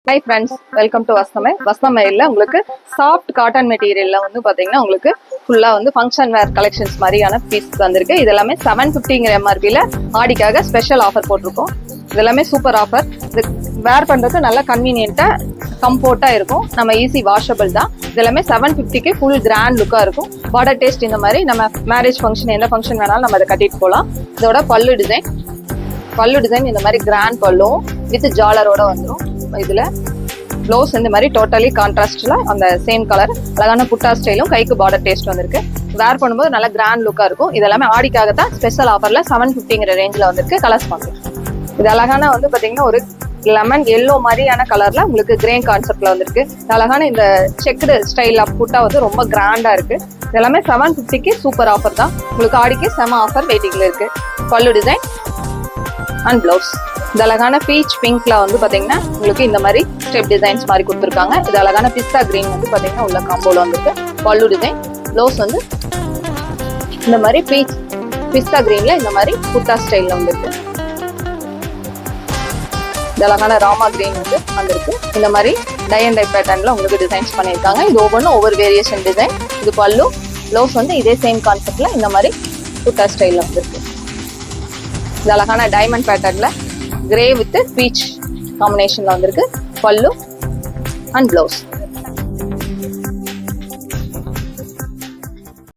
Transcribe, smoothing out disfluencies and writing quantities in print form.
Hi friends, welcome to Vasthamay. உங்களுக்கு soft cotton மெட்டீரியல்ல வந்து பாத்தீங்கன்னா உங்களுக்கு ஃபுல்லா வந்து ஃபங்க்ஷன் வேர் கலெக்ஷன்ஸ் மாதிரியான பீஸ் வந்திருக்கு. இது எல்லாமே 750ங்கிற எம்ஆர்பில ஆடிக்காக ஸ்பெஷல் ஆஃபர் போட்டிருக்கோம். இது எல்லாமே சூப்பர் ஆஃபர். இது வேர் பண்றதுக்கு நல்ல கன்வீனியன்ட்டா கம்ஃபோர்ட்டா இருக்கும். நம்ம ஈஸி வாஷபிள் தான். இது எல்லாமே 750க்கு ஃபுல் கிராண்ட் லுக்கா இருக்கும். பார்டர் டேஸ்ட் இந்த மாதிரி நம்ம மேரேஜ் ஃபங்க்ஷன் எந்த ஃபங்க்ஷன் வேணாலும் நம்ம அதை கட்டிட்டு போகலாம். இதோட பல்லு டிசைன் இந்த மாதிரி கிராண்ட் பல்லும் வித் ஜாலரோட வந்துடும். இதுல ப்ளவுஸ் இந்த மாதிரி டோட்டலி கான்ட்ராஸ்ட்ல அந்த சேம் கலர் அழகான புட்டா ஸ்டைலும் கைக்கு பார்டர் டேஸ்ட் வந்திருக்கு. வேர் பண்ணும்போது நல்ல கிராண்ட் லுக்கா இருக்கும். இது எல்லாமே ஆடிக்காக தான் ஸ்பெஷல் ஆஃபர்ல 750ங்கிற ரேஞ்சில் வந்திருக்கு. கலர்ஸ் பார்க்கலாம். இது அழகான வந்து பாத்தீங்கன்னா ஒரு லெமன் எல்லோ மாதிரியான கலர்ல உங்களுக்கு கிரேன் கான்செப்ட்ல வந்திருக்கு. அழகான இந்த செக்குடு ஸ்டைல் ஆஃப் புட்டா வந்து ரொம்ப கிராண்டா இருக்கு. இது எல்லாமே 750க்கு சூப்பர் ஆஃபர் தான். உங்களுக்கு ஆடிக்கு செம ஆஃபர் வெயிட்டிங்ல இருக்கு. பல்லு டிசைன் அண்ட் பிளவுஸ் இந்த அழகான பீச் பிங்க்ல வந்து பாத்தீங்கன்னா உங்களுக்கு இந்த மாதிரி ஸ்டெப் டிசைன்ஸ் மாதிரி கொடுத்துருக்காங்க. இது அழகான பிஸ்தா கிரீன் வந்து பாத்தீங்கன்னா உள்ள காம்போல வந்துருக்கு. பல்லு டிசைன் பிளவுஸ் வந்து இந்த மாதிரி பீச் பிஸ்தா கிரீன்ல இந்த மாதிரி புட்டா ஸ்டைல்ல வந்துருக்கு. இந்த அழகான ராமா கிரீன் வந்து வந்திருக்கு. இந்த மாதிரி டை அண்ட் டை பேட்டர்ன்ல உங்களுக்கு டிசைன்ஸ் பண்ணியிருக்காங்க. இது ஒவ்வொன்றும் ஒவ்வொரு வேரியேஷன் டிசைன். இது பல்லு பிளவுஸ் வந்து இதே சேம் கான்செப்ட்ல இந்த மாதிரி புட்டா ஸ்டைல்ல வந்துருக்கு. இது அழகான டைமண்ட் பேட்டர்ன்ல கிரே வித் பீச் காம்பினேஷன்ல வந்திருக்கு. பல்லு அண்ட் பிளவுஸ்